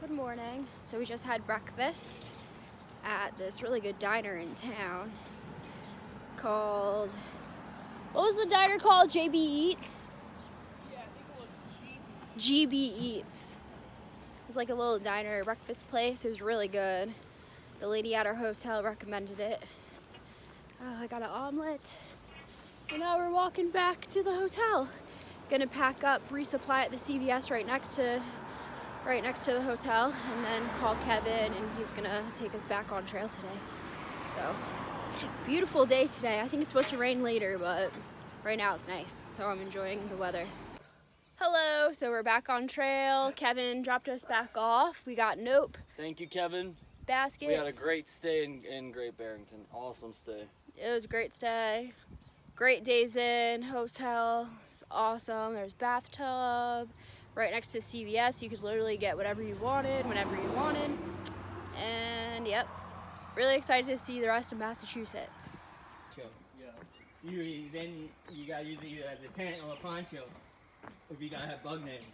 Good morning. So we just had breakfast at this really good diner in town called, what was the diner called? JB Eats? Yeah, I think it was GB Eats. It was like a little diner breakfast place. It was really good. The lady at our hotel recommended it. I got an omelet. And now we're walking back to the hotel. Gonna pack up, resupply at the CVS right next to the hotel, and then call Kevin, and he's gonna take us back on trail today. So, beautiful day today. I think it's supposed to rain later, but right now it's nice, so I'm enjoying the weather. Hello, so we're back on trail. Kevin dropped us back off. We got Nope. Thank you, Kevin. Baskets. We had a great stay in Great Barrington. Awesome stay. It was a great stay. Great days in, hotel. It's awesome. There's bathtub. Right next to CVS, you could literally get whatever you wanted, whenever you wanted. And yep, really excited to see the rest of Massachusetts. Yeah. Then you gotta use either as a tent or a poncho if you're gonna have bug netting.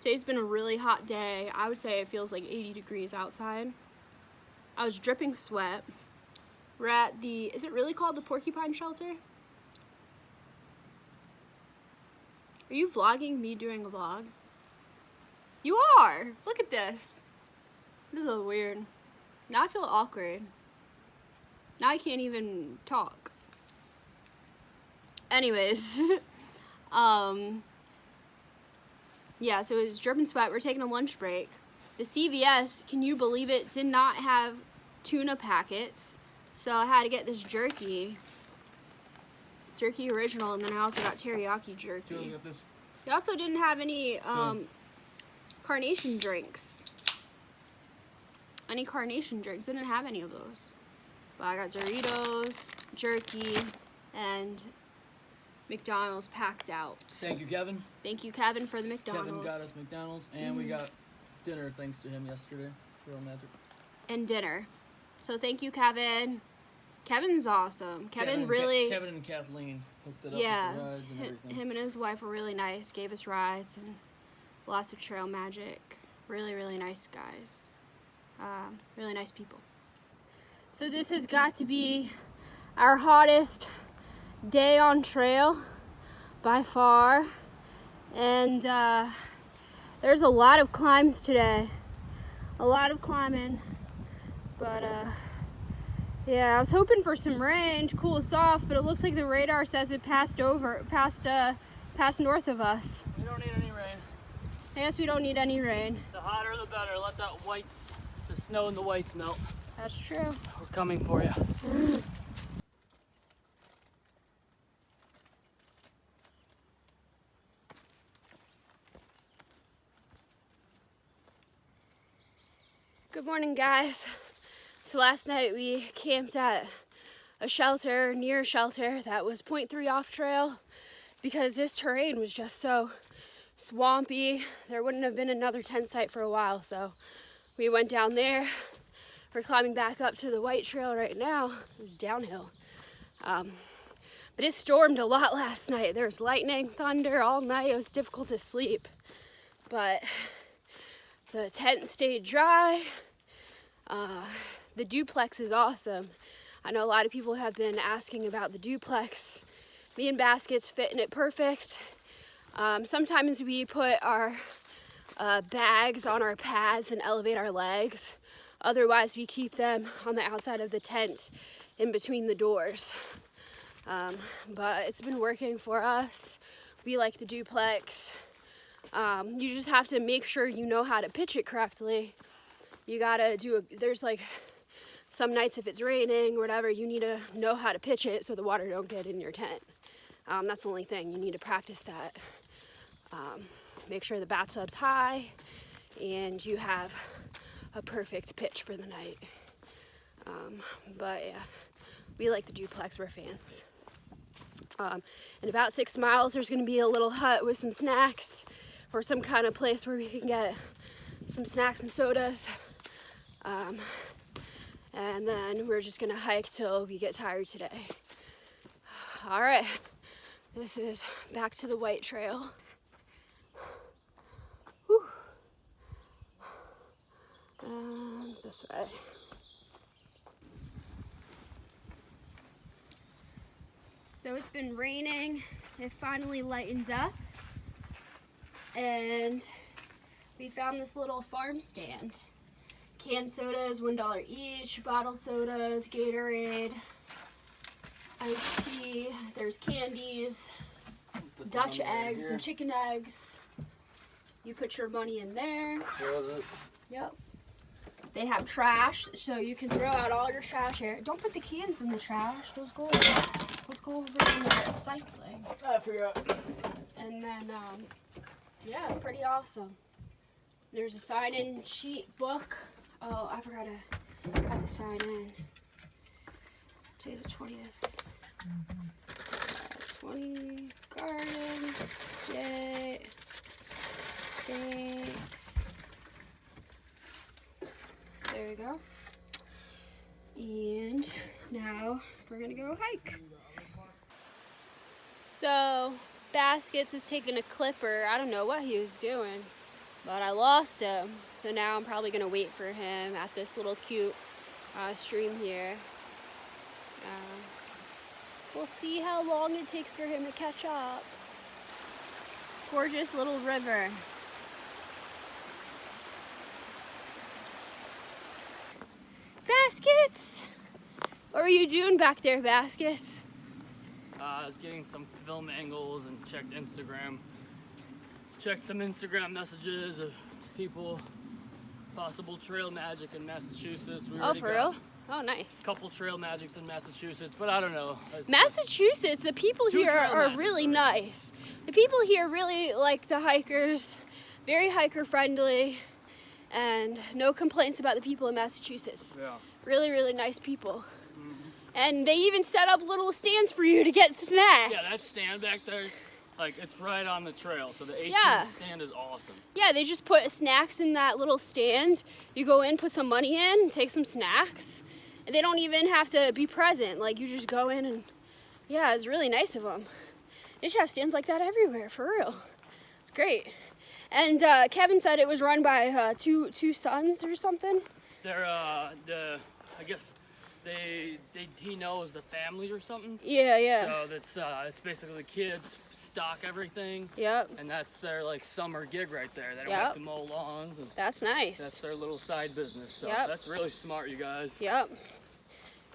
Today's been a really hot day. I would say it feels like 80 degrees outside. I was dripping sweat. We're at the, is it really called the Porcupine Shelter? Are you vlogging me doing a vlog? You are! Look at this. This is a little weird. Now I feel awkward. Now I can't even talk. Anyways, yeah, so it was dripping sweat. We're taking a lunch break. The CVS, can you believe it, did not have tuna packets. So I had to get this jerky original, and then I also got teriyaki jerky. They also didn't have any carnation drinks. Any carnation drinks, didn't have any of those. But I got Doritos, jerky, and McDonald's packed out. Thank you, Kevin. Thank you, Kevin, for the McDonald's. Kevin got us McDonald's, and we got dinner thanks to him yesterday. Trail Magic. And dinner. So thank you, Kevin. Kevin's awesome. Kevin and Kathleen hooked it up with the rides and everything. Him and his wife were really nice. Gave us rides and lots of trail magic. Really, really nice guys. Really nice people. So this has got to be our hottest day on trail by far, and there's a lot of climbs today, a lot of climbing, but yeah, I was hoping for some rain to cool us off, but it looks like the radar says it passed north of us. We don't need any rain. I guess we don't need any rain. The hotter the better. Let the snow and the whites melt. That's true. We're coming for you. Good morning, guys. So last night we camped at a shelter, near a shelter that was 0.3 off trail because this terrain was just so swampy. There wouldn't have been another tent site for a while, so we went down there. We're climbing back up to the white trail right now. It was downhill. But it stormed a lot last night. There was lightning, thunder all night. It was difficult to sleep. But the tent stayed dry. The duplex is awesome. I know a lot of people have been asking about the duplex. Me and Baskets fit in it perfect. Sometimes we put our bags on our pads and elevate our legs. Otherwise, we keep them on the outside of the tent in between the doors. But it's been working for us. We like the duplex. You just have to make sure you know how to pitch it correctly. You gotta there's like some nights if it's raining or whatever, you need to know how to pitch it so the water don't get in your tent. That's the only thing, you need to practice that. Make sure the bathtub's high and you have a perfect pitch for the night. But yeah, we like the duplex, we're fans. In about 6 miles, there's gonna be a little hut with some snacks or some kind of place where we can get some snacks and sodas. And then we're just gonna hike till we get tired today. All right, this is back to the White Trail. Whew. And this way. So it's been raining, it finally lightened up, and we found this little farm stand. Canned sodas, $1 each, bottled sodas, Gatorade, iced tea, there's candies, Dutch eggs and chicken eggs. You put your money in there. Yep. They have trash, so you can throw out all your trash here. Don't put the cans in the trash. Those go over in the recycling. I forgot. And then, yeah, pretty awesome. There's a sign-in sheet book. Oh, I forgot I had to sign in. Today's the 20th. 20 gardens. Yay. Thanks. There we go. And now we're gonna go hike. So Baskets was taking a clipper. I don't know what he was doing, but I lost him. So now I'm probably gonna wait for him at this little cute stream here. We'll see how long it takes for him to catch up. Gorgeous little river. Baskets! What were you doing back there, Baskets? I was getting some film angles and checked Instagram. Checked some Instagram messages of people, possible trail magic in Massachusetts. We Oh, for real? Oh, nice. Couple trail magics in Massachusetts, but I don't know. Massachusetts, the people here are really nice. The people here really like the hikers, very hiker friendly, and no complaints about the people in Massachusetts. Yeah. Really, really nice people. And they even set up little stands for you to get snacks. Yeah, that stand back there, like it's right on the trail, so the 18th stand is awesome. Yeah, they just put snacks in that little stand. You go in, put some money in, take some snacks, and they don't even have to be present. Like, you just go in and, yeah, it's really nice of them. They should have stands like that everywhere, for real. It's great. And Kevin said it was run by two sons or something. They're, I guess, he knows the family or something. Yeah, yeah. So that's it's basically the kids stock everything. Yep. And that's their like summer gig right there. They don't have to mow lawns. And that's nice. That's their little side business. So that's really smart, you guys. Yep.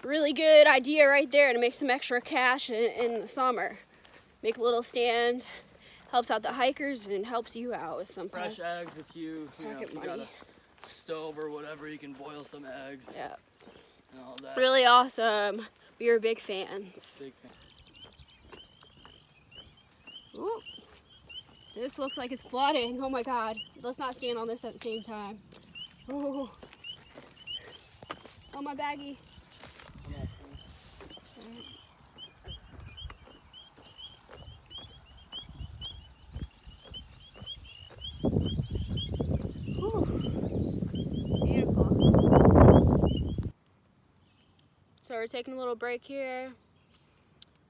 Really good idea right there to make some extra cash in the summer. Make a little stand. Helps out the hikers and helps you out with some fresh eggs. If you got a stove or whatever, you can boil some eggs. Yeah. And all that. Really awesome. We are big fans. Big fan. Ooh. This looks like it's flooding. Oh my God. Let's not stand on this at the same time. Ooh. Oh, my baggie. So we're taking a little break here.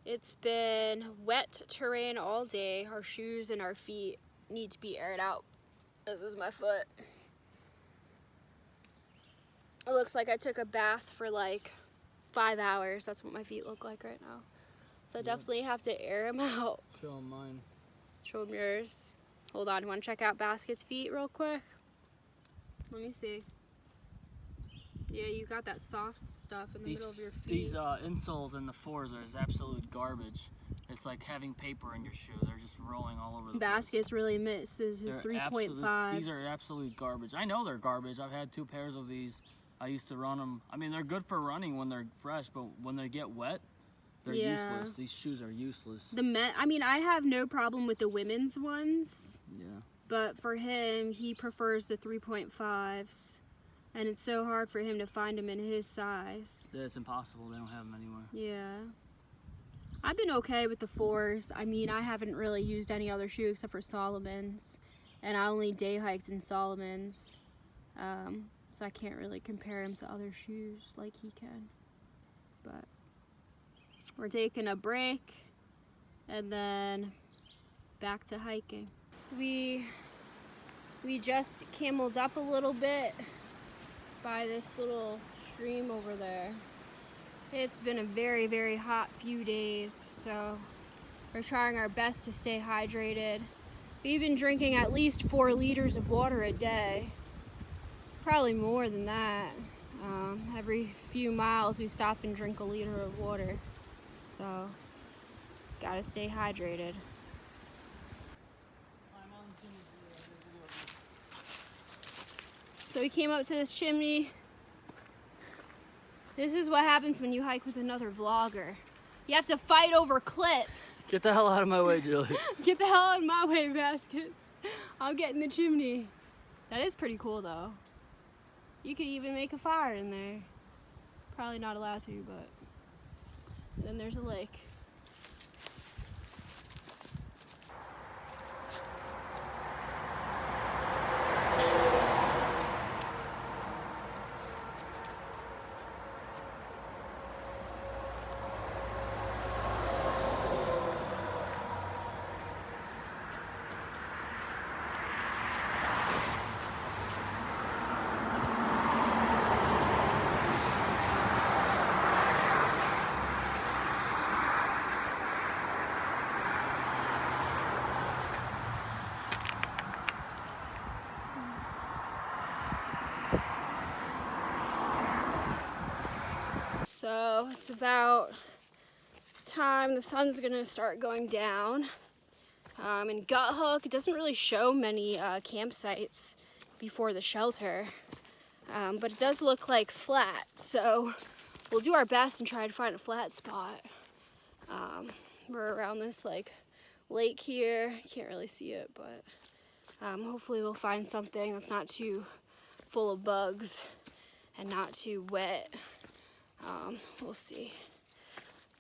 It's been wet terrain all day. Our shoes and our feet need to be aired out. This is my foot. It looks like I took a bath for like 5 hours. That's what my feet look like right now. So I definitely have to air them out. Show them mine. Show them yours. Hold on, you want to check out Basket's feet real quick? Let me see. Yeah, you got that soft stuff in the middle of your feet. These insoles in the fours is absolute garbage. It's like having paper in your shoe. They're just rolling all over the Baskets place. really misses his 3.5. These are absolute garbage. I know they're garbage. I've had 2 pairs of these. I used to run them. I mean, they're good for running when they're fresh, but when they get wet, they're useless. These shoes are useless. I mean, I have no problem with the women's ones. Yeah. But for him, he prefers the 3.5s. And it's so hard for him to find them in his size. Yeah, it's impossible. They don't have them anywhere. Yeah. I've been okay with the 4s. I mean, I haven't really used any other shoe except for Solomon's. And I only day hiked in Solomon's. So I can't really compare him to other shoes like he can. But we're taking a break and then back to hiking. We just cameled up a little bit by this little stream over there. It's been a very, very hot few days, so we're trying our best to stay hydrated. We've been drinking at least 4 liters of water a day. Probably more than that. Every few miles we stop and drink a liter of water. So, gotta stay hydrated. So we came up to this chimney. This is what happens when you hike with another vlogger. You have to fight over clips. Get the hell out of my way, Julie. Get the hell out of my way, baskets. I'll get in the chimney. That is pretty cool though. You could even make a fire in there. Probably not allowed to, but then there's a lake. So it's about time the sun's gonna start going down. In Gut Hook, it doesn't really show many campsites before the shelter, but it does look like flat. So we'll do our best and try to find a flat spot. We're around this like lake here. Can't really see it, but hopefully we'll find something that's not too full of bugs and not too wet. We'll see.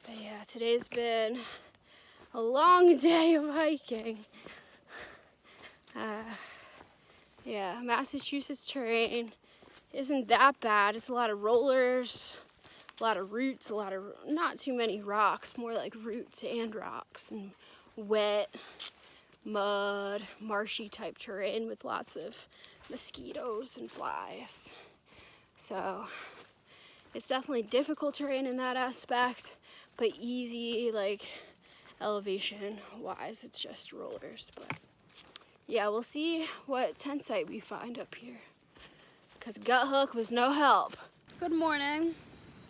But yeah, today's been a long day of hiking. Yeah, Massachusetts terrain isn't that bad. It's a lot of rollers, a lot of roots, not too many rocks, more like roots and rocks, and wet, mud, marshy type terrain with lots of mosquitoes and flies. So it's definitely difficult terrain in that aspect, but easy, like elevation wise. It's just rollers. But yeah, we'll see what tent site we find up here, because Gut Hook was no help. Good morning.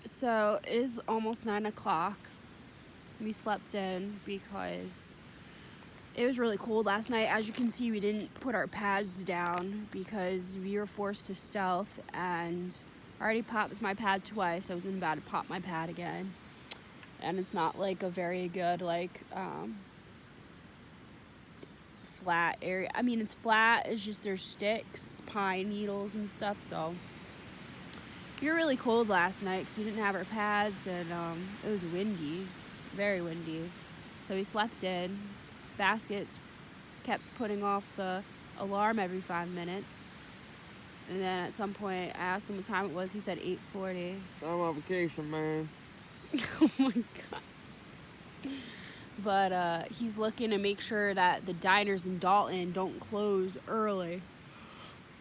So it is almost 9 o'clock. We slept in because it was really cold last night. As you can see, we didn't put our pads down because we were forced to stealth, and I already popped my pad twice. I was about to pop my pad again. And it's not like a very good like flat area. I mean, it's flat, it's just there's sticks, pine needles and stuff. So we were really cold last night because we didn't have our pads, and it was windy, very windy. So we slept in. Baskets kept putting off the alarm every 5 minutes. And then at some point, I asked him what time it was. He said 8:40. I'm on vacation, man. Oh my God. But he's looking to make sure that the diners in Dalton don't close early.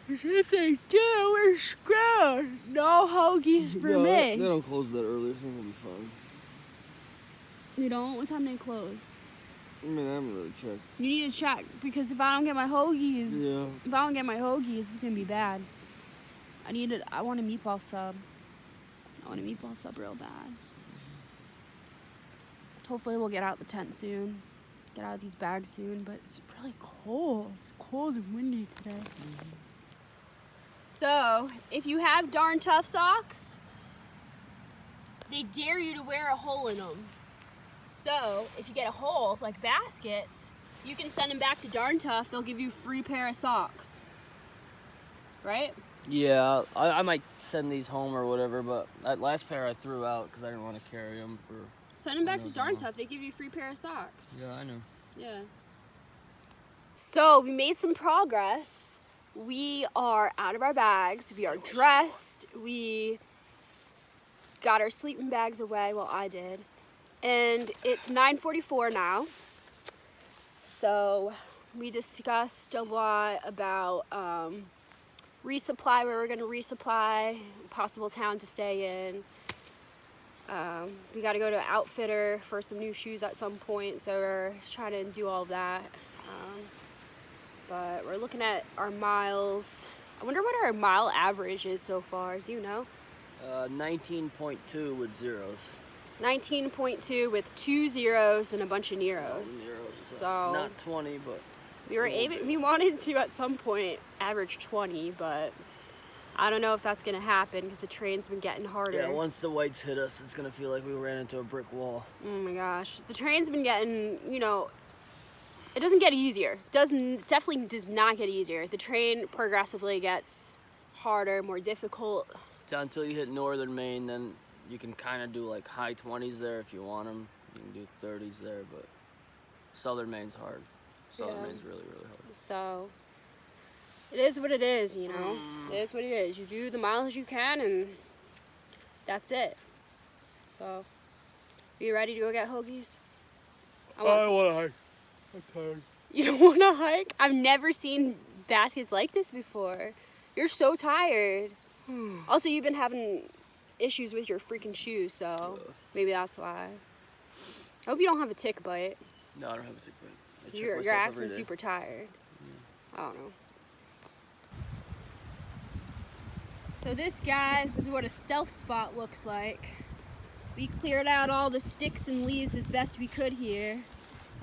If they do, we're screwed. No hoagies for me. They don't close that early. It's gonna be fun. You don't? What time they close? I mean, I haven't really checked. You need to check, because if I don't get my hoagies, it's gonna be bad. I want a meatball sub. I want a meatball sub real bad. Hopefully we'll get out the tent soon. Get out of these bags soon, but it's really cold. It's cold and windy today. Mm-hmm. So, if you have Darn Tough socks, they dare you to wear a hole in them. So, if you get a hole, like baskets, you can send them back to Darn Tough. They'll give you a free pair of socks. Right? Yeah, I might send these home or whatever, but that last pair I threw out because I didn't want to carry them for... Send them back to Darn Tough. They give you a free pair of socks. Yeah, I know. Yeah. So we made some progress. We are out of our bags. We are dressed. We got our sleeping bags away. Well, I did. And it's 9:44 now. So we discussed a lot about resupply, where we're going to resupply, possible town to stay in. We got to go to an outfitter for some new shoes at some point, so we're trying to do all of that. But we're looking at our miles. I wonder what our mile average is so far. Do you know? 19.2 with zeros. 19.2 with 2 zeros and a bunch of Neros. So not 20, but we wanted to at some point average 20, but I don't know if that's gonna happen because the train's been getting harder. yeah, once the whites hit us, it's gonna feel like we ran into a brick wall. Oh my gosh, the train's been getting, it doesn't get easier. Definitely does not get easier. The train progressively gets harder, more difficult. Until you hit northern Maine, then you can kind of do like high 20s there if you want them. You can do 30s there, but southern Maine's hard. Southern Maine's really, really hard. So it is what it is, It is what it is. You do the miles you can, and that's it. So, are you ready to go get hoagies? I want to hike. I'm tired. You don't want to hike? I've never seen baskets like this before. You're so tired. Also, you've been having issues with your freaking shoes, so maybe that's why. I hope you don't have a tick bite. No, I don't have a tick bite. You're acting super tired. I don't know. So this, guys, is what a stealth spot looks like. We cleared out all the sticks and leaves as best we could here.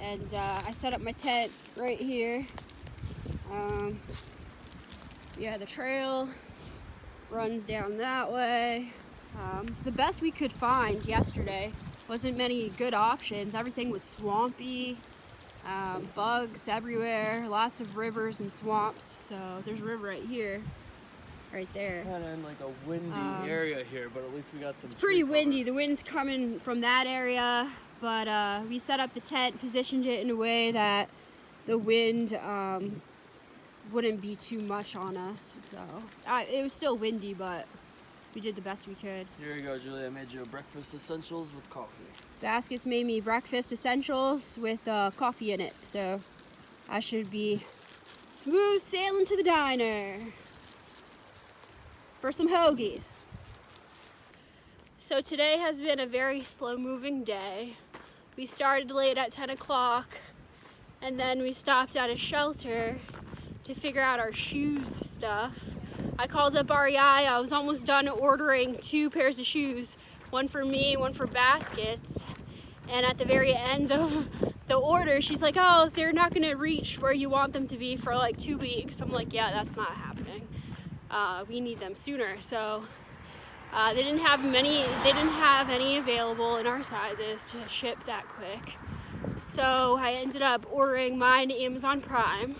And I set up my tent right here. Yeah, the trail runs down that way. It's the best we could find yesterday. Wasn't many good options. Everything was swampy, bugs everywhere, lots of rivers and swamps. So there's a river right here, right there. Kind of in like a windy area here, but at least we got some. It's pretty windy. The wind's coming from that area, but we set up the tent, positioned it in a way that the wind wouldn't be too much on us. So it was still windy, but we did the best we could. Here you go, Julie. I made you a breakfast essentials with coffee. Baskets made me breakfast essentials with coffee in it, so I should be smooth sailing to the diner for some hoagies. So today has been a very slow-moving day. We started late at 10 o'clock, and then we stopped at a shelter to figure out our shoes stuff. I called up REI. I was almost done ordering 2 pairs of shoes, one for me, one for Baskets. And at the very end of the order, she's like, oh, they're not gonna reach where you want them to be for like 2 weeks. I'm like, yeah, that's not happening. We need them sooner. So they didn't have any available in our sizes to ship that quick. So I ended up ordering mine Amazon Prime.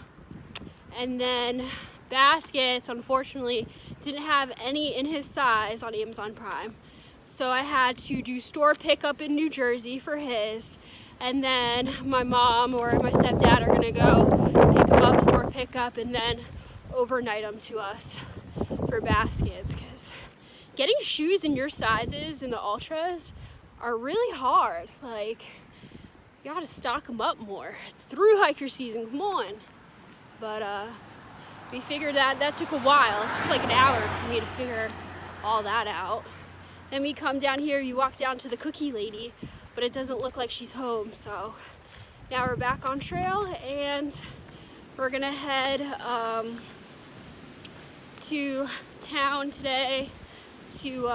And then Baskets, unfortunately, didn't have any in his size on Amazon Prime. So I had to do store pickup in New Jersey for his. And then my mom or my stepdad are gonna go pick him up, store pickup, and then overnight them to us for Baskets. Because getting shoes in your sizes in the ultras are really hard. Like, you gotta stock them up more. It's through hiker season, come on. But we figured that took a while. It took like an hour for me to figure all that out. Then we come down here, you walk down to the cookie lady, but it doesn't look like she's home. So now we're back on trail, and we're gonna head to town today to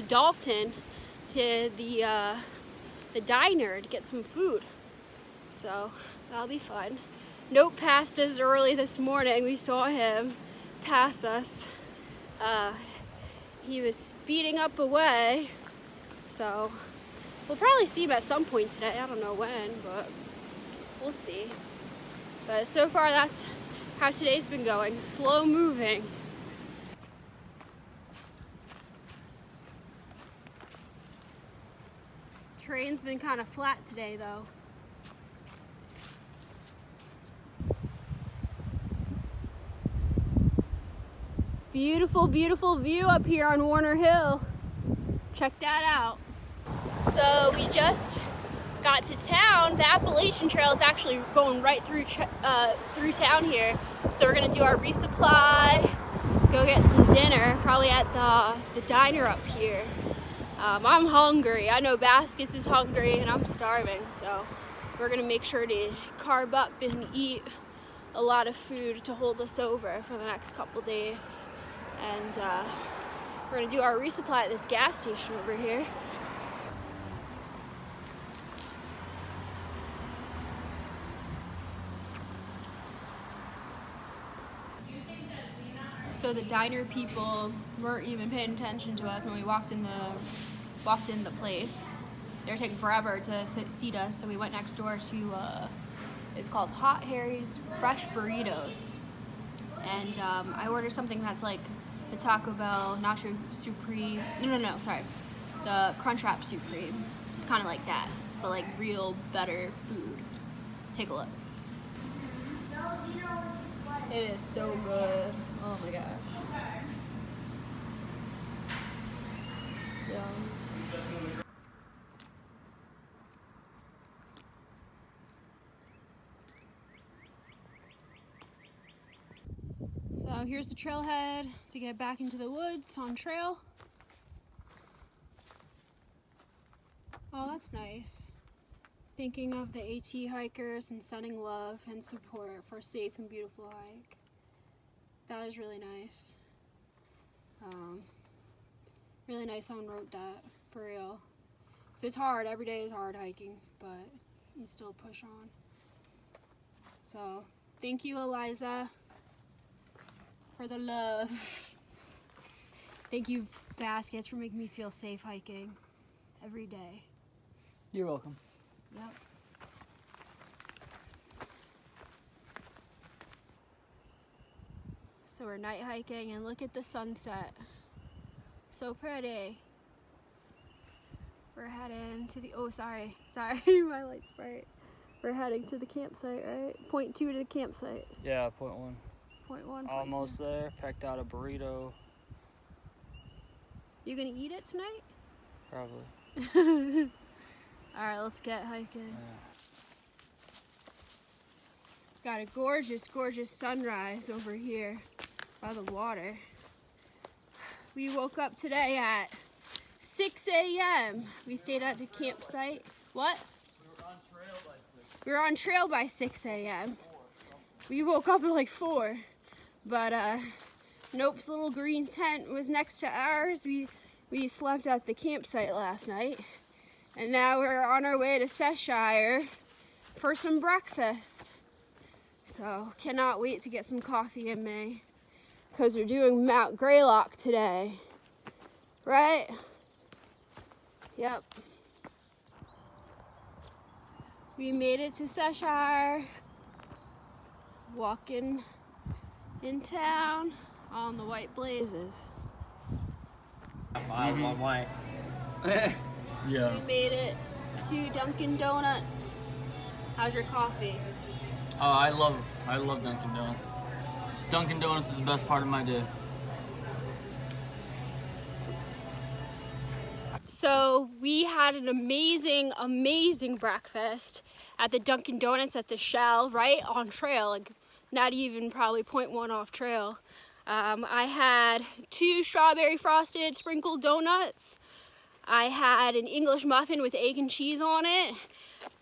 Dalton, to the diner to get some food. So that'll be fun. Nope passed us early this morning. We saw him pass us. He was speeding up away, so we'll probably see him at some point today. I don't know when, but we'll see. But so far, that's how today's been going. Slow moving. Terrain's been kind of flat today though. Beautiful, beautiful view up here on Warner Hill. Check that out. So we just got to town. The Appalachian Trail is actually going right through town here. So we're gonna do our resupply, go get some dinner, probably at the diner up here. I'm hungry. I know Baskets is hungry and I'm starving. So we're gonna make sure to carb up and eat a lot of food to hold us over for the next couple days. And we're gonna do our resupply at this gas station over here. So the diner people weren't even paying attention to us when we walked in the place. They were taking forever to seat us, so we went next door to it's called Hot Harry's Fresh Burritos, and I ordered something that's like the Taco Bell Nacho Supreme. No, sorry, the Crunchwrap Supreme. It's kind of like that, but like real better food. Take a look. It is so good. Oh my gosh. Yum. So here's the trailhead to get back into the woods on trail. Oh, that's nice. Thinking of the AT hikers and sending love and support for a safe and beautiful hike. That is really nice. Really nice someone wrote that, for real. 'Cause it's hard, every day is hard hiking, but you still push on. So, thank you, Eliza, for the love. Thank you, Baskets, for making me feel safe hiking every day. You're welcome. Yep. So we're night hiking and look at the sunset. So pretty. We're heading to the, oh sorry, my light's bright. We're heading to the campsite, right? Point 2 to the campsite. Yeah, point 1. Point 1. Almost there. Packed out a burrito. You gonna eat it tonight? Probably. Alright, let's get hiking. Yeah. Got a gorgeous, gorgeous sunrise over here by the water. We woke up today at 6 a.m. We stayed at the campsite. What? We were on trail by 6 a.m. We woke up at like 4. But Nope's little green tent was next to ours. We slept at the campsite last night. And now we're on our way to Cheshire for some breakfast. So cannot wait to get some coffee in me, because we're doing Mount Greylock today, right? Yep. We made it to Cheshire, walking in town on the white blazes. One white. Yeah. We made it to Dunkin' Donuts. How's your coffee? Oh, I love Dunkin' Donuts. Dunkin' Donuts is the best part of my day. So we had an amazing, amazing breakfast at the Dunkin' Donuts at the Shell, right on trail, like not even probably 0.1 off trail. I had 2 strawberry frosted sprinkled donuts. I had an English muffin with egg and cheese on it.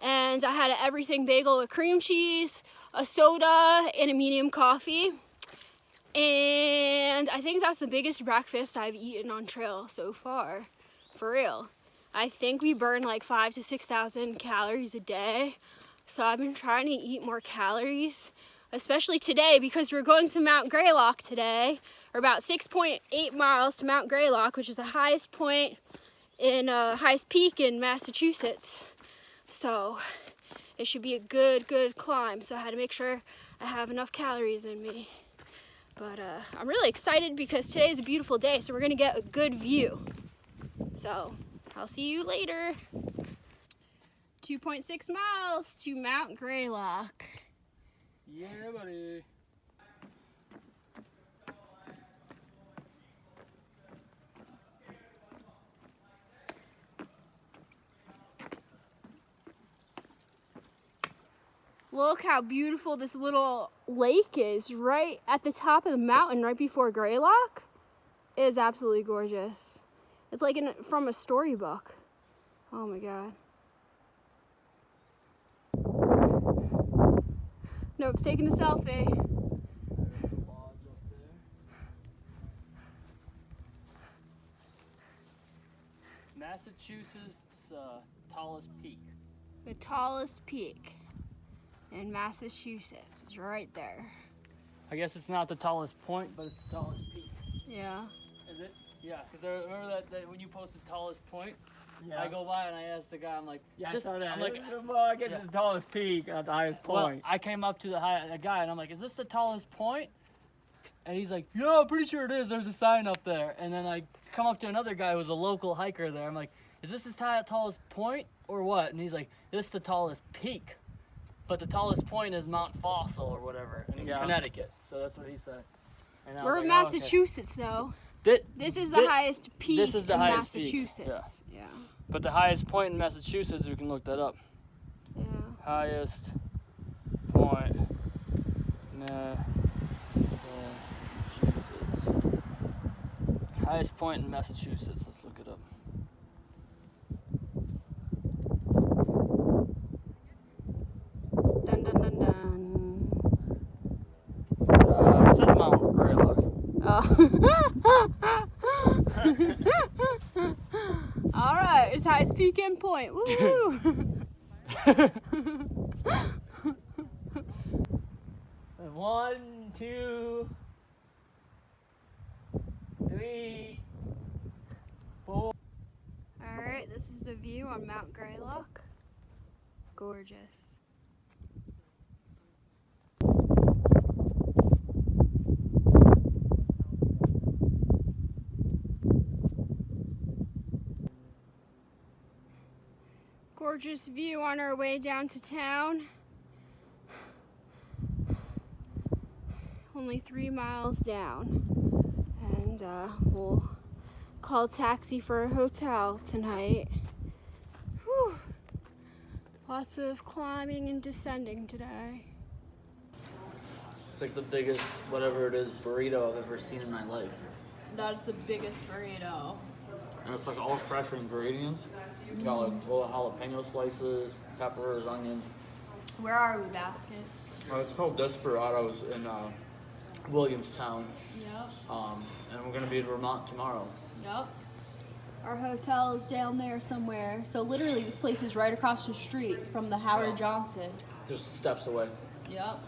And I had an everything bagel with cream cheese, a soda, and a medium coffee. And I think that's the biggest breakfast I've eaten on trail so far, for real. I think we burn like 5,000 to 6,000 calories a day. So I've been trying to eat more calories, especially today because we're going to Mount Greylock today. We're about 6.8 miles to Mount Greylock, which is the highest point in highest peak in Massachusetts. So it should be a good climb. So I had to make sure I have enough calories in me. But I'm really excited because today is a beautiful day, so we're gonna get a good view. So I'll see you later. 2.6 miles to Mount Greylock. Yeah, buddy. Look how beautiful this little lake is right at the top of the mountain right before Greylock. It is absolutely gorgeous. It's like from a storybook. Oh my God. Nope's taking a selfie. Massachusetts' tallest peak. The tallest peak in Massachusetts is right there. I guess it's not the tallest point, but it's the tallest peak. Yeah. Is it? Yeah, because I remember that when you posted tallest point, Yeah. I go by and I ask the guy, I'm like, Yeah, is I this, saw that. I'm like, Well, I guess it's the tallest peak at the highest well, point. I came up to the guy and I'm like, is this the tallest point? And he's like, yeah, I'm pretty sure it is. There's a sign up there. And then I come up to another guy who's a local hiker there. I'm like, is this the tallest point or what? And he's like, this is the tallest peak. But the tallest point is Mount Fossil or whatever in Connecticut. So that's what he said. And I We're was in like, oh, Massachusetts though. okay. This is the highest peak this is the in highest peak, Massachusetts. Yeah. But the highest point in Massachusetts, we can look that up. Yeah. Highest point Massachusetts. Highest point in Massachusetts. Let's look it up. Dun dun dun dun. It says Mount Greylock. Oh. All right, it's highest peak and point. Woo! 1, 2, 3, 4. All right, this is the view on Mount Greylock. Gorgeous. Gorgeous view on our way down to town. Only 3 miles down. And we'll call a taxi for a hotel tonight. Whew. Lots of climbing and descending today. It's like the biggest, whatever it is, burrito I've ever seen in my life. That is the biggest burrito. And it's like all fresh ingredients. You got like little jalapeno slices, peppers, onions. Where are we, baskets? It's called Desperados in Williamstown. Yep. And we're gonna be in Vermont tomorrow. Yep. Our hotel is down there somewhere. So literally this place is right across the street from the Howard Johnson. Just steps away. Yep.